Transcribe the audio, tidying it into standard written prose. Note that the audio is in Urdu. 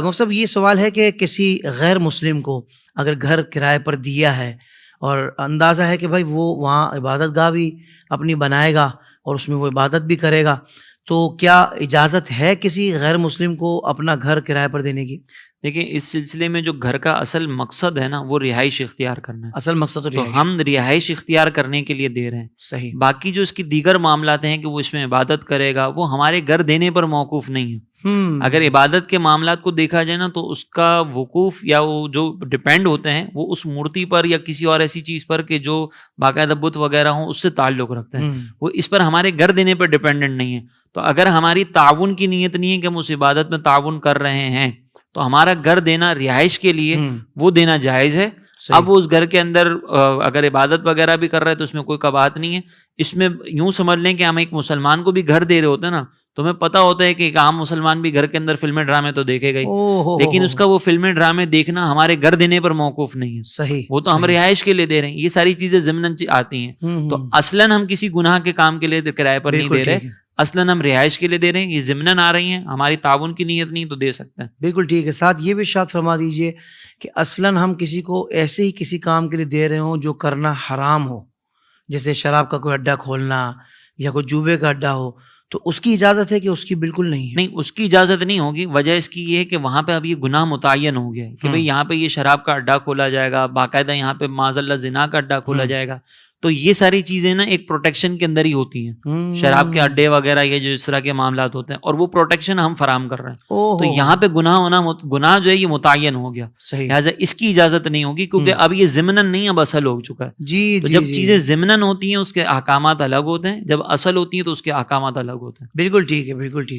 مفتی صاحب یہ سوال ہے کہ کسی غیر مسلم کو اگر گھر کرائے پر دیا ہے اور اندازہ ہے کہ بھائی وہ وہاں عبادت گاہ بھی اپنی بنائے گا اور اس میں وہ عبادت بھی کرے گا، تو کیا اجازت ہے کسی غیر مسلم کو اپنا گھر کرائے پر دینے کی؟ دیکھیں، اس سلسلے میں جو گھر کا اصل مقصد ہے نا، وہ رہائش اختیار کرنا ہے. اصل مقصد تو تو رہائش. ہم رہائش اختیار کرنے کے لیے دے رہے ہیں. صحیح. باقی جو اس کی دیگر معاملات ہیں کہ وہ اس میں عبادت کرے گا، وہ ہمارے گھر دینے پر موقوف نہیں ہے. اگر عبادت کے معاملات کو دیکھا جائے نا، تو اس کا وقوف یا وہ جو ڈپینڈ ہوتے ہیں وہ اس مورتی پر یا کسی اور ایسی چیز پر کہ جو باقاعدہ بت وغیرہ ہوں، اس سے تعلق رکھتے ہیں. وہ اس پر ہمارے گھر دینے پر ڈپینڈنٹ نہیں ہے. تو اگر ہماری تعاون کی نیت نہیں ہے کہ ہم اس عبادت میں تعاون کر رہے ہیں، تو ہمارا گھر دینا رہائش کے لیے وہ دینا جائز ہے. اب وہ اس گھر کے اندر اگر عبادت وغیرہ بھی کر رہا ہے تو اس میں کوئی کباہت نہیں ہے. اس میں یوں سمجھ لیں کہ ہم ایک مسلمان کو بھی گھر دے رہے ہوتے ہیں نا، تو ہمیں پتہ ہوتا ہے کہ ایک عام مسلمان بھی گھر کے اندر فلمیں ڈرامے تو دیکھے گا ہی، لیکن اس کا وہ فلمیں ڈرامے دیکھنا ہمارے گھر دینے پر موقوف نہیں ہے. صحیح. وہ تو ہم رہائش کے لیے دے رہے ہیں. یہ ساری چیزیں ضمناً آتی ہیں. تو اصلاً ہم کسی گناہ کے کام کے لیے کرائے پر نہیں دے رہے، اصلاً ہم رہائش کے لیے دے رہے ہیں. یہ ضمناً آ رہی ہیں، ہماری تعاون کی نیت نہیں تو دے سکتے ہیں. بالکل ٹھیک ہے. ساتھ یہ بھی ارشاد فرما دیجئے کہ اصلاً ہم کسی کو ایسے ہی کسی کام کے لیے دے رہے ہوں جو کرنا حرام ہو، جیسے شراب کا کوئی اڈا کھولنا یا کوئی جوے کا اڈا ہو، تو اس کی اجازت ہے کہ اس کی بالکل نہیں ہے؟ نہیں، اس کی اجازت نہیں ہوگی. وجہ اس کی یہ ہے کہ وہاں پہ اب یہ گناہ متعین ہو گیا ہے کہ بھئی یہاں پہ یہ شراب کا اڈا کھولا جائے گا، باقاعدہ یہاں پہ معاذ اللہ زنا کا اڈا کھولا جائے گا. تو یہ ساری چیزیں نا ایک پروٹیکشن کے اندر ہی ہوتی ہیں. شراب کے اڈے وغیرہ یہ جو اس طرح کے معاملات ہوتے ہیں، اور وہ پروٹیکشن ہم فراہم کر رہے ہیں. تو یہاں پہ گناہ جو ہے یہ متعین ہو گیا. لہٰذا اس کی اجازت نہیں ہوگی، کیونکہ اب یہ ضمناً نہیں، اب اصل ہو چکا ہے. تو جب چیزیں ضمناً ہوتی ہیں اس کے احکامات الگ ہوتے ہیں، جب اصل ہوتی ہیں تو اس کے احکامات الگ ہوتے ہیں. بالکل ٹھیک ہے. بالکل ٹھیک.